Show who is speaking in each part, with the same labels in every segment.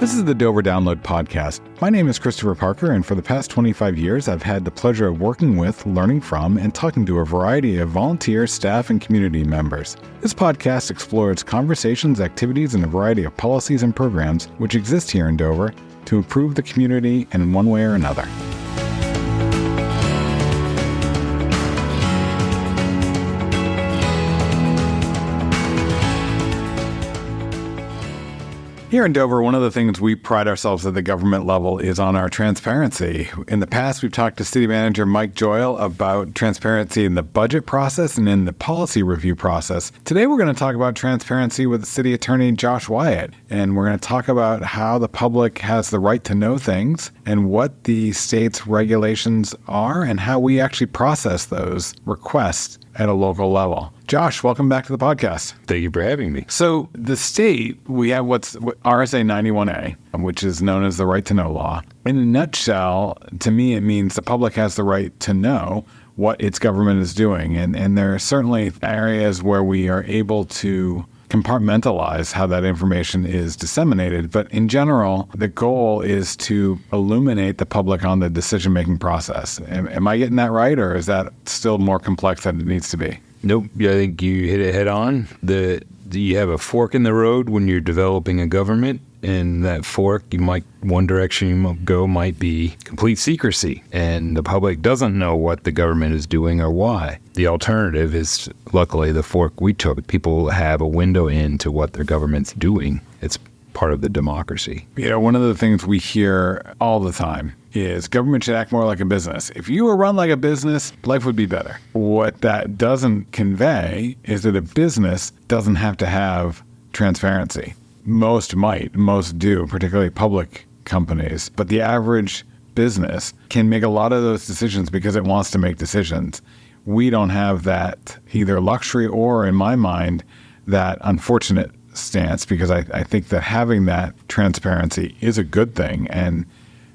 Speaker 1: This is the Dover Download Podcast. My name is Christopher Parker, and for the past 25 years, I've had the pleasure of working with, learning from, and talking to a variety of volunteer, staff, and community members. This podcast explores conversations, activities, and a variety of policies and programs which exist here in Dover to improve the community in one way or another. Here in Dover, one of the things we pride ourselves at the government level is on our transparency. In the past, we've talked to City Manager Mike Joyle about transparency in the budget process and in the policy review process. Today, we're going to talk about transparency with City Attorney Josh Wyatt, and we're going to talk about how the public has the right to know things and what the state's regulations are and how we actually process those requests at a local level. Josh, welcome back to the podcast.
Speaker 2: Thank you for having me.
Speaker 1: So the state, we have what's RSA 91A, which is known as the right to know law. In a nutshell, to me, it means the public has the right to know what its government is doing. And there are certainly areas where we are able to compartmentalize how that information is disseminated. But in general, the goal is to illuminate the public on the decision-making process. Am I getting that right, or is that still more complex than it needs to be?
Speaker 2: Nope. I think you hit it head on. You have a fork in the road when you're developing a government, and that fork, one direction you go might be complete secrecy, and the public doesn't know what the government is doing or why. The alternative is, luckily, the fork we took. People have a window into what their government's doing. It's part of the democracy.
Speaker 1: One of the things we hear all the time is government should act more like a business. If you were run like a business, life would be better. What that doesn't convey is that a business doesn't have to have transparency. Most do, particularly public companies. But the average business can make a lot of those decisions because it wants to make decisions. We don't have that either luxury or, in my mind, that unfortunate stance, because I think that having that transparency is a good thing, and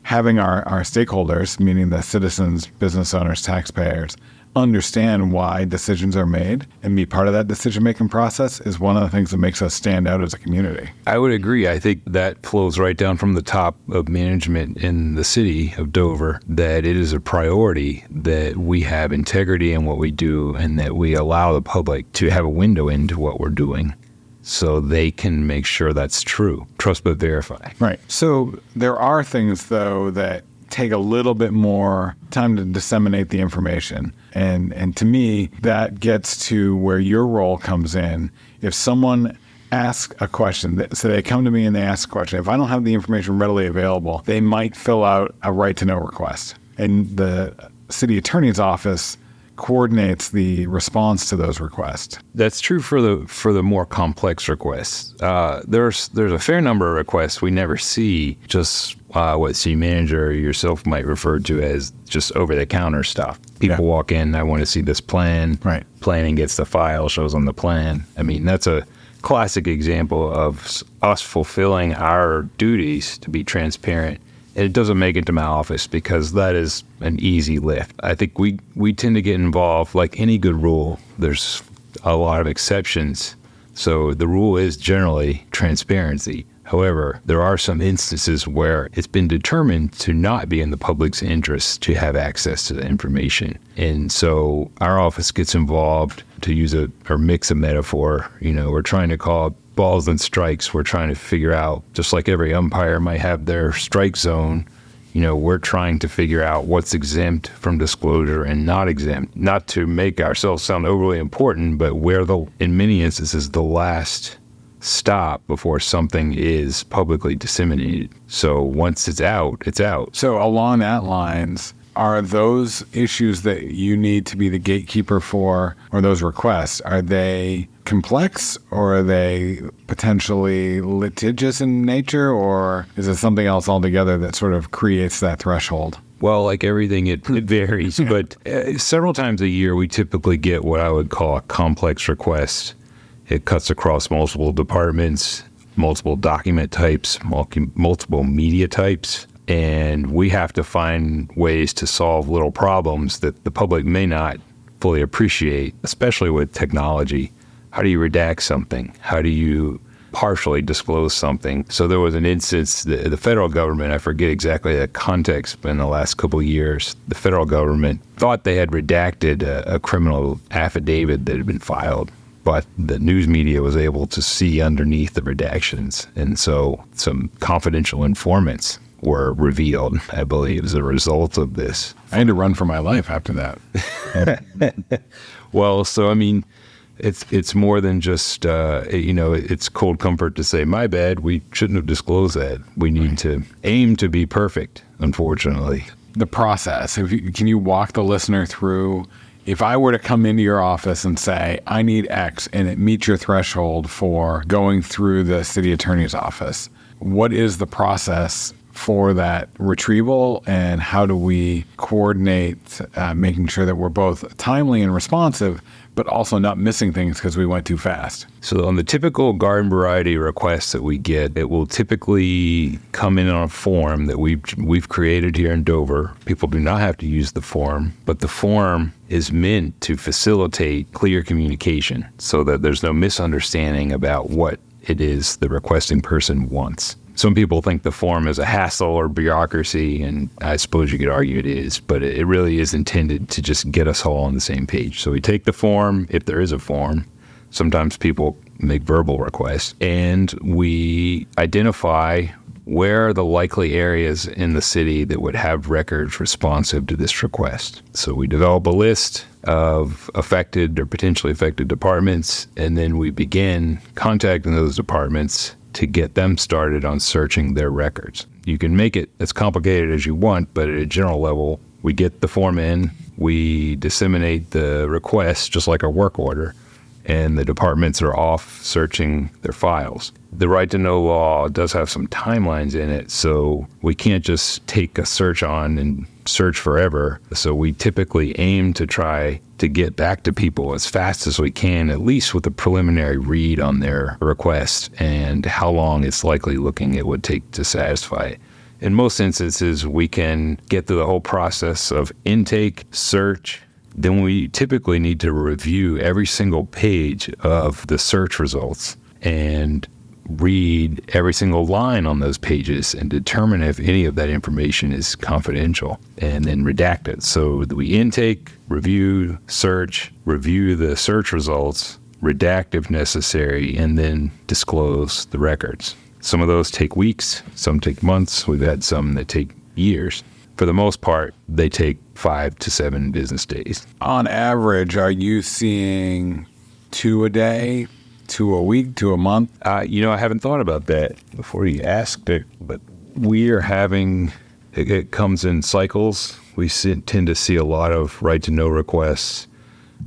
Speaker 1: having our stakeholders, meaning the citizens, business owners, taxpayers, understand why decisions are made and be part of that decision-making process is one of the things that makes us stand out as a community.
Speaker 2: I would agree. I think that flows right down from the top of management in the city of Dover, that it is a priority that we have integrity in what we do and that we allow the public to have a window into what we're doing, so they can make sure that's true. Trust but verify.
Speaker 1: Right. So there are things, though, that take a little bit more time to disseminate the information. And to me, that gets to where your role comes in. If someone asks a question, so they come to me and they ask a question, if I don't have the information readily available, they might fill out a right to know request. And the city attorney's office coordinates the response to those requests.
Speaker 2: That's true for the more complex requests. There's a fair number of requests we never see, just what city manager or yourself might refer to as just over-the-counter stuff. People walk in, I want to see this plan.
Speaker 1: Right.
Speaker 2: Planning gets the file, shows on the plan. I mean, that's a classic example of us fulfilling our duties to be transparent. It doesn't make it to my office because that is an easy lift. I think we tend to get involved, like any good rule. There's a lot of exceptions. So the rule is generally transparency. However, there are some instances where it's been determined to not be in the public's interest to have access to the information. And so our office gets involved, to use or mix a metaphor. We're trying to call balls and strikes. We're trying to figure out, just like every umpire might have their strike zone, we're trying to figure out what's exempt from disclosure and not exempt. Not to make ourselves sound overly important, but where in many instances, the last stop before something is publicly disseminated. So once it's out, it's out.
Speaker 1: So along that lines, are those issues that you need to be the gatekeeper for, or those requests, are they complex, or are they potentially litigious in nature, or is it something else altogether that sort of creates that threshold?
Speaker 2: Well, like everything, it varies, but several times a year we typically get what I would call a complex request. It cuts across multiple departments, multiple document types, multiple media types. And we have to find ways to solve little problems that the public may not fully appreciate, especially with technology. How do you redact something? How do you partially disclose something. So there was an instance, the federal government, I forget exactly the context, but in the last couple of years, the federal government thought they had redacted a criminal affidavit that had been filed, but the news media was able to see underneath the redactions. And so some confidential informants were revealed, I believe, as a result of this.
Speaker 1: I had to run for my life after that.
Speaker 2: Well, so I mean, it's more than just, it's cold comfort to say, my bad, we shouldn't have disclosed that. We need to aim to be perfect, unfortunately.
Speaker 1: The process, can you walk the listener through, if I were to come into your office and say, I need X, and it meets your threshold for going through the city attorney's office, what is the process for that retrieval, and how do we coordinate making sure that we're both timely and responsive, but also not missing things because we went too fast?
Speaker 2: So on the typical garden variety requests that we get, it will typically come in on a form that we've created here in Dover. People do not have to use the form, but the form is meant to facilitate clear communication so that there's no misunderstanding about what it is the requesting person wants. Some people think the form is a hassle or bureaucracy, and I suppose you could argue it is, but it really is intended to just get us all on the same page. So we take the form, if there is a form. Sometimes people make verbal requests, and we identify where are the likely areas in the city that would have records responsive to this request. So we develop a list of affected or potentially affected departments, and then we begin contacting those departments to get them started on searching their records. You can make it as complicated as you want, but at a general level, we get the form in, we disseminate the request just like a work order, and the departments are off searching their files. The right to know law does have some timelines in it, so we can't just take a search on and search forever. So we typically aim to try to get back to people as fast as we can, at least with a preliminary read on their request and how long it's likely looking it would take to satisfy it. In most instances, we can get through the whole process of intake, search. Then we typically need to review every single page of the search results and read every single line on those pages and determine if any of that information is confidential, and then redact it. So we intake, review, search, review the search results, redact if necessary, and then disclose the records. Some of those take weeks, some take months. We've had some that take years. For the most part, they take 5 to 7 business days.
Speaker 1: On average, are you seeing 2 a day, 2 a week, 2 a month?
Speaker 2: I haven't thought about that before you asked it, but we are having, it comes in cycles. We tend to see a lot of right-to-know requests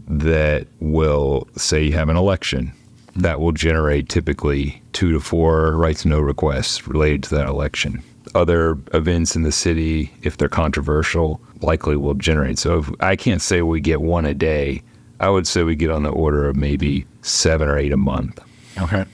Speaker 2: that will say you have an election. That will generate typically 2 to 4 right-to-know requests related to that election. Other events in the city, if they're controversial, likely will generate. So if I can't say we get 1 a day. I would say we get on the order of maybe 7 or 8 a month.
Speaker 1: Okay.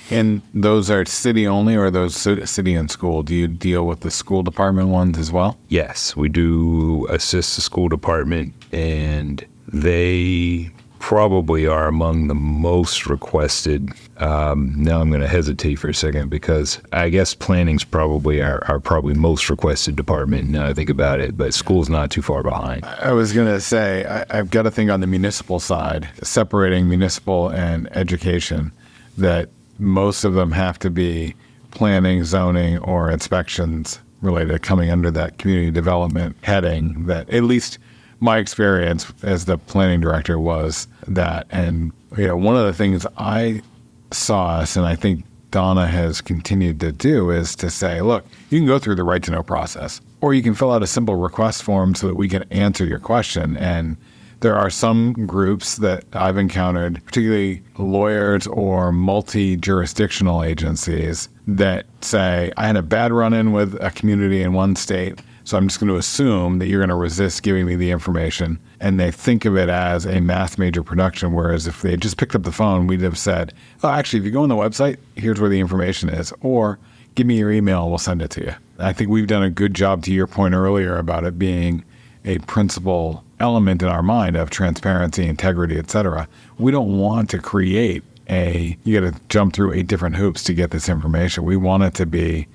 Speaker 1: And those are city only, or are those city and school? Do you deal with the school department ones as well?
Speaker 2: Yes, we do assist the school department, and they probably are among the most requested. Now I'm going to hesitate for a second because I guess planning's probably our probably most requested department now I think about it, but school's not too far behind.
Speaker 1: I was going to say, I've got to think on the municipal side, separating municipal and education, that most of them have to be planning, zoning, or inspections related, coming under that community development heading. That, at least my experience as the planning director, was that. And one of the things I saw us, and I think Donna has continued to do, is to say, look, you can go through the right to know process, or you can fill out a simple request form so that we can answer your question. And there are some groups that I've encountered, particularly lawyers or multi-jurisdictional agencies, that say, I had a bad run-in with a community in one state, so I'm just going to assume that you're going to resist giving me the information. And they think of it as a mass major production, whereas if they had just picked up the phone, we'd have said, oh, actually, if you go on the website, here's where the information is, or give me your email and we'll send it to you. I think we've done a good job, to your point earlier, about it being a principal element in our mind of transparency, integrity, et cetera. We don't want to create you got to jump through 8 different hoops to get this information. We want it to be,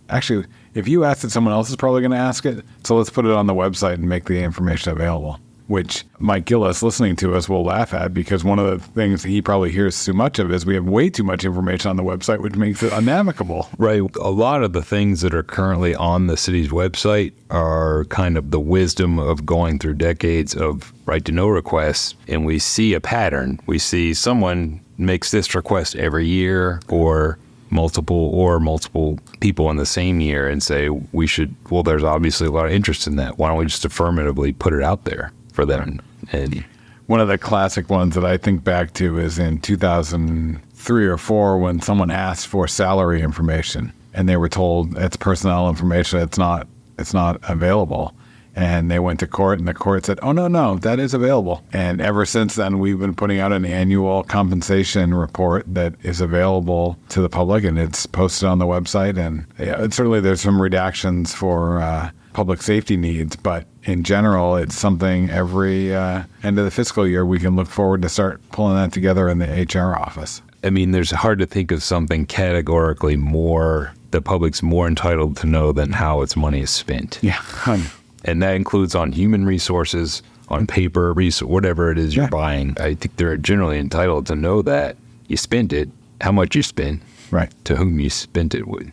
Speaker 1: actually, if you ask it, someone else is probably going to ask it. So let's put it on the website and make the information available, which Mike Gillis, listening to us, will laugh at, because one of the things he probably hears too much of is we have way too much information on the website, which makes it unnavigable.
Speaker 2: Right. A lot of the things that are currently on the city's website are kind of the wisdom of going through decades of right to know requests. And we see a pattern. We see someone makes this request every year, or multiple people in the same year, and say there's obviously a lot of interest in that. Why don't we just affirmatively put it out there for them? And
Speaker 1: one of the classic ones that I think back to is in 2003 or 4, when someone asked for salary information and they were told it's personnel information, it's not available. And they went to court, and the court said, oh, no, that is available. And ever since then, we've been putting out an annual compensation report that is available to the public, and it's posted on the website. And certainly there's some redactions for public safety needs, but in general, it's something every end of the fiscal year we can look forward to start pulling that together in the HR office.
Speaker 2: I mean, there's hard to think of something categorically the public's more entitled to know than how its money is spent.
Speaker 1: Yeah.
Speaker 2: And that includes on human resources, on paper, whatever it is you're buying. I think they're generally entitled to know that you spent it, how much you spent,
Speaker 1: right,
Speaker 2: to whom you spent it with.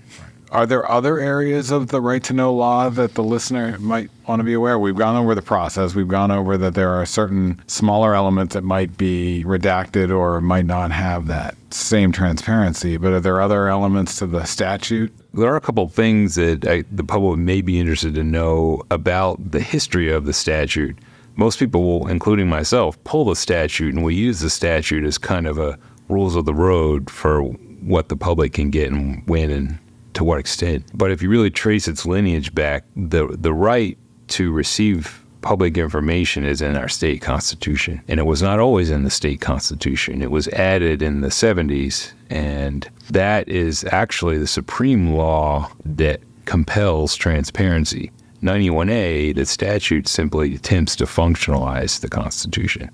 Speaker 1: Are there other areas of the right to know law that the listener might want to be aware? We've gone over the process. We've gone over that there are certain smaller elements that might be redacted or might not have that same transparency. But are there other elements to the statute?
Speaker 2: There are a couple of things that the public may be interested to know about the history of the statute. Most people will, including myself, pull the statute, and we use the statute as kind of a rules of the road for what the public can get and when and to what extent. But if you really trace its lineage back, the right to receive public information is in our state constitution. And it was not always in the state constitution. It was added in the 70s. And that is actually the supreme law that compels transparency. 91A, the statute, simply attempts to functionalize the Constitution.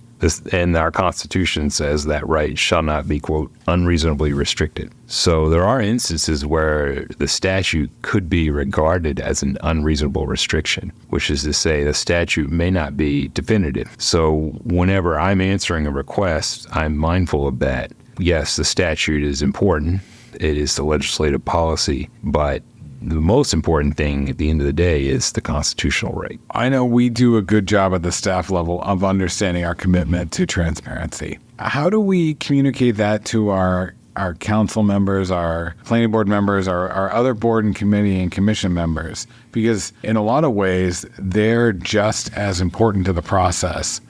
Speaker 2: And our Constitution says that right shall not be, quote, unreasonably restricted. So there are instances where the statute could be regarded as an unreasonable restriction, which is to say the statute may not be definitive. So whenever I'm answering a request, I'm mindful of that. Yes, the statute is important. It is the legislative policy, but the most important thing at the end of the day is the constitutional right.
Speaker 1: I know we do a good job at the staff level of understanding our commitment to transparency. How do we communicate that to our council members, our planning board members, our other board and committee and commission members? Because in a lot of ways, they're just as important to the process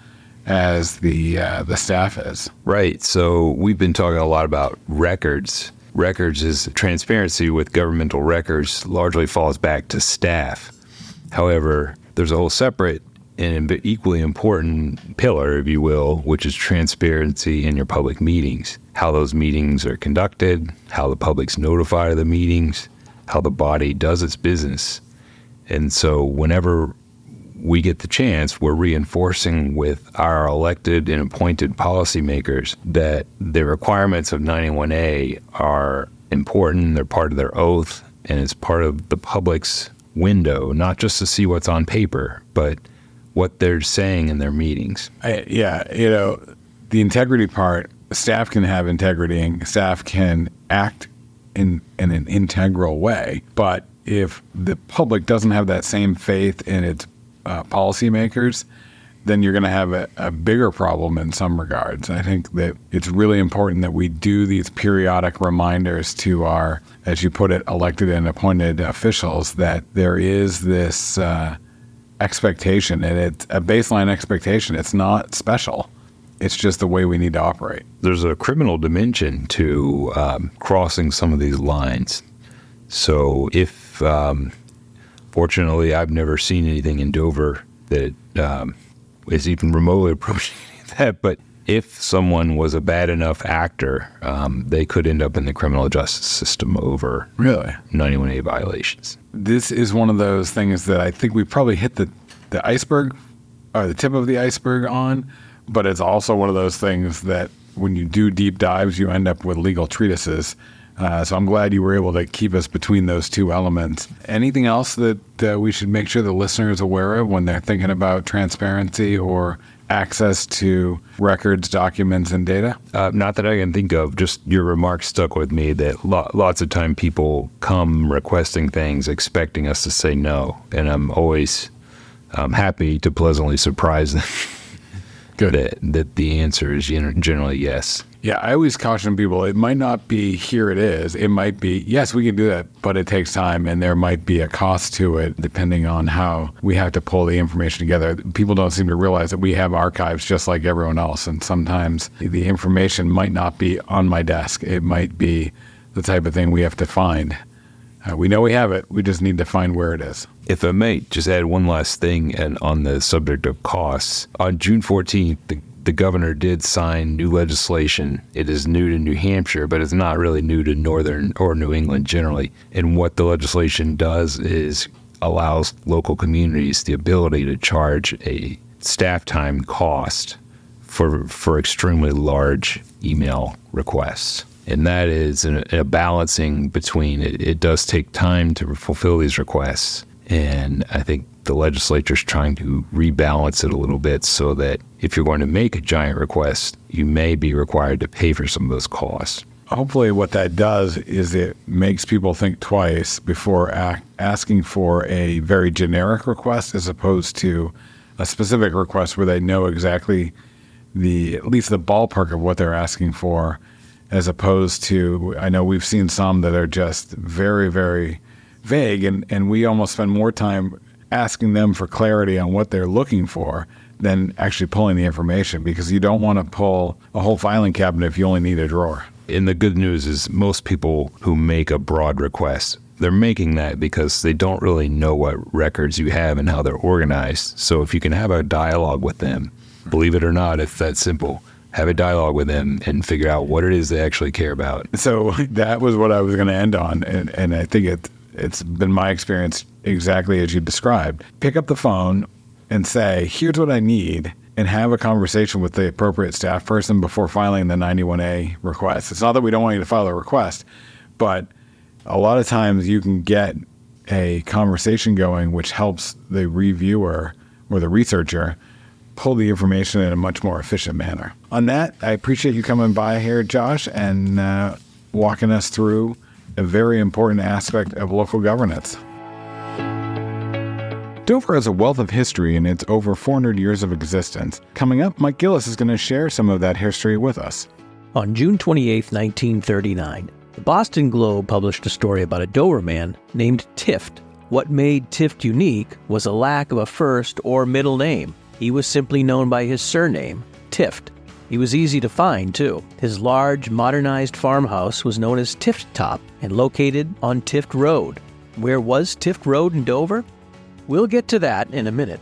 Speaker 1: as the staff is.
Speaker 2: Right. So we've been talking a lot about records. Records is transparency with governmental records largely falls back to staff. However, there's a whole separate and equally important pillar, if you will, which is transparency in your public meetings. How those meetings are conducted, how the public's notified of the meetings, how the body does its business. And so whenever we get the chance, we're reinforcing with our elected and appointed policymakers that the requirements of 91A are important, they're part of their oath, and it's part of the public's window, not just to see what's on paper, but what they're saying in their meetings.
Speaker 1: The integrity part, staff can have integrity and staff can act in an integral way, but if the public doesn't have that same faith in its policymakers, then you're going to have a bigger problem in some regards. I think that it's really important that we do these periodic reminders to our, as you put it, elected and appointed officials that there is this expectation, and it's a baseline expectation. It's not special. It's just the way we need to operate.
Speaker 2: There's a criminal dimension to crossing some of these lines. So if fortunately, I've never seen anything in Dover that is even remotely approaching that. But if someone was a bad enough actor, they could end up in the criminal justice system over 91A violations.
Speaker 1: This is one of those things that I think we probably hit the iceberg or the tip of the iceberg on, but it's also one of those things that when you do deep dives, you end up with legal treatises. So I'm glad you were able to keep us between those two elements. Anything else that we should make sure the listener is aware of when they're thinking about transparency or access to records, documents, and data?
Speaker 2: Not that I can think of. Just your remarks stuck with me that lots of time people come requesting things expecting us to say no. And I'm always happy to pleasantly surprise them.
Speaker 1: Good.
Speaker 2: That the answer is generally yes.
Speaker 1: Yeah, I always caution people, it might not be here it is. It might be, yes, we can do that, but it takes time and there might be a cost to it depending on how we have to pull the information together. People don't seem to realize that we have archives just like everyone else. And sometimes the information might not be on my desk. It might be the type of thing we have to find. We know we have it. We just need to find where it is.
Speaker 2: If I may just add one last thing and on the subject of costs. On June 14th, the governor did sign new legislation. It is new to New Hampshire, but it's not really new to Northern or New England generally. And what the legislation does is allows local communities the ability to charge a staff time cost for extremely large email requests. And that is a balancing between it does take time to fulfill these requests. And I think the legislature is trying to rebalance it a little bit so that if you're going to make a giant request, you may be required to pay for some of those costs.
Speaker 1: Hopefully what that does is it makes people think twice before asking for a very generic request as opposed to a specific request where they know exactly at least the ballpark of what they're asking for, as opposed to, I know we've seen some that are just very, very vague, and we almost spend more time asking them for clarity on what they're looking for than actually pulling the information, because you don't want to pull a whole filing cabinet if you only need a drawer.
Speaker 2: And the good news is most people who make a broad request, they're making that because they don't really know what records you have and how they're organized. So if you can have a dialogue with them, believe it or not, it's that simple. Have a dialogue with them and figure out what it is they actually care about.
Speaker 1: So that was what I was going to end on. And I think it's been my experience exactly as you described. Pick up the phone and say, here's what I need, and have a conversation with the appropriate staff person before filing the 91A request. It's not that we don't want you to file a request, but a lot of times you can get a conversation going which helps the reviewer or the researcher pull the information in a much more efficient manner. On that, I appreciate you coming by here, Josh, and walking us through a very important aspect of local governance. Dover has a wealth of history in its over 400 years of existence. Coming up, Mike Gillis is going to share some of that history with us.
Speaker 3: On June 28, 1939, the Boston Globe published a story about a Dover man named Tifft. What made Tifft unique was a lack of a first or middle name. He was simply known by his surname, Tifft. He was easy to find, too. His large, modernized farmhouse was known as Tifft Top and located on Tifft Road. Where was Tifft Road in Dover? We'll get to that in a minute.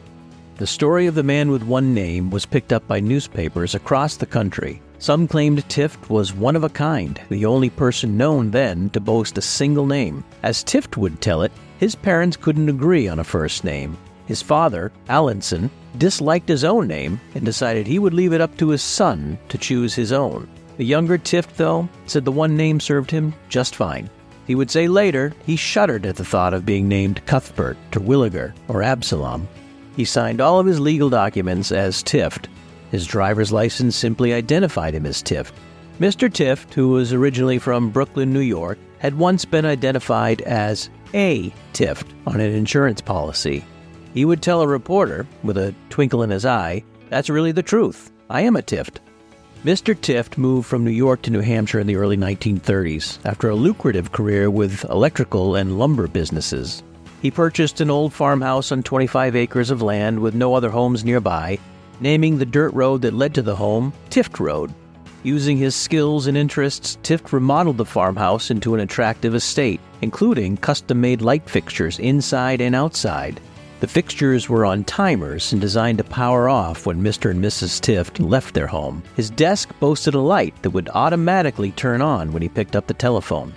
Speaker 3: The story of the man with one name was picked up by newspapers across the country. Some claimed Tifft was one of a kind, the only person known then to boast a single name. As Tifft would tell it, his parents couldn't agree on a first name. His father, Allinson, disliked his own name and decided he would leave it up to his son to choose his own. The younger Tifft, though, said the one name served him just fine. He would say later he shuddered at the thought of being named Cuthbert, Terwilliger, or Absalom. He signed all of his legal documents as Tifft. His driver's license simply identified him as Tifft. Mr. Tifft, who was originally from Brooklyn, New York, had once been identified as a Tifft on an insurance policy. He would tell a reporter, with a twinkle in his eye, "That's really the truth. I am a Tifft." Mr. Tifft moved from New York to New Hampshire in the early 1930s after a lucrative career with electrical and lumber businesses. He purchased an old farmhouse on 25 acres of land with no other homes nearby, naming the dirt road that led to the home Tifft Road. Using his skills and interests, Tifft remodeled the farmhouse into an attractive estate, including custom-made light fixtures inside and outside. The fixtures were on timers and designed to power off when Mr. and Mrs. Tifft left their home. His desk boasted a light that would automatically turn on when he picked up the telephone.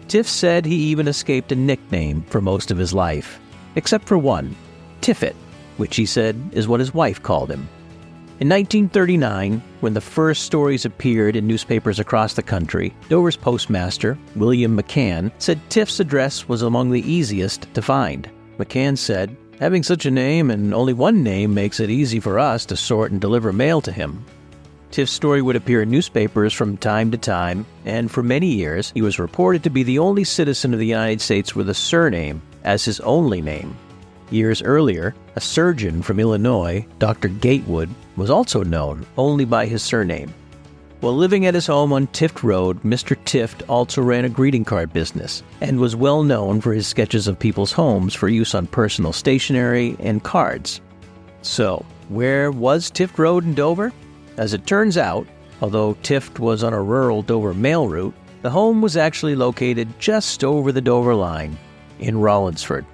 Speaker 3: Tifft said he even escaped a nickname for most of his life, except for one, Tiffit, which he said is what his wife called him. In 1939, when the first stories appeared in newspapers across the country, Dover's postmaster, William McCann, said Tift's address was among the easiest to find. McCann said, "Having such a name and only one name makes it easy for us to sort and deliver mail to him." Tift's story would appear in newspapers from time to time, and for many years he was reported to be the only citizen of the United States with a surname as his only name. Years earlier, a surgeon from Illinois, Dr. Gatewood, was also known only by his surname. While living at his home on Tifft Road, Mr. Tifft also ran a greeting card business and was well known for his sketches of people's homes for use on personal stationery and cards. So, where was Tifft Road in Dover? As it turns out, although Tifft was on a rural Dover mail route, the home was actually located just over the Dover line, in Rollinsford.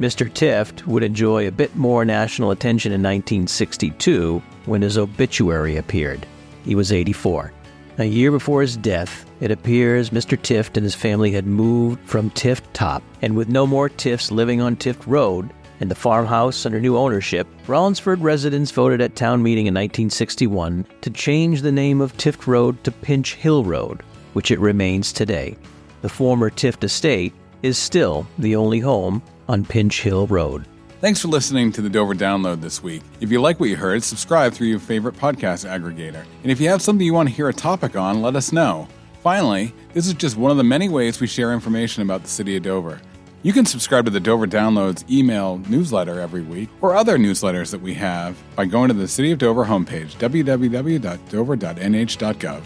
Speaker 3: Mr. Tifft would enjoy a bit more national attention in 1962 when his obituary appeared. He was 84. A year before his death, it appears Mr. Tifft and his family had moved from Tifft Top, and with no more Tiffts living on Tifft Road and the farmhouse under new ownership, Rollinsford residents voted at town meeting in 1961 to change the name of Tifft Road to Pinch Hill Road, which it remains today. The former Tifft estate is still the only home on Pinch Hill Road.
Speaker 1: Thanks for listening to the Dover Download this week. If you like what you heard, subscribe through your favorite podcast aggregator. And if you have something you want to hear a topic on, let us know. Finally, this is just one of the many ways we share information about the city of Dover. You can subscribe to the Dover Downloads email newsletter every week or other newsletters that we have by going to the City of Dover homepage, www.dover.nh.gov.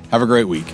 Speaker 1: Have a great week.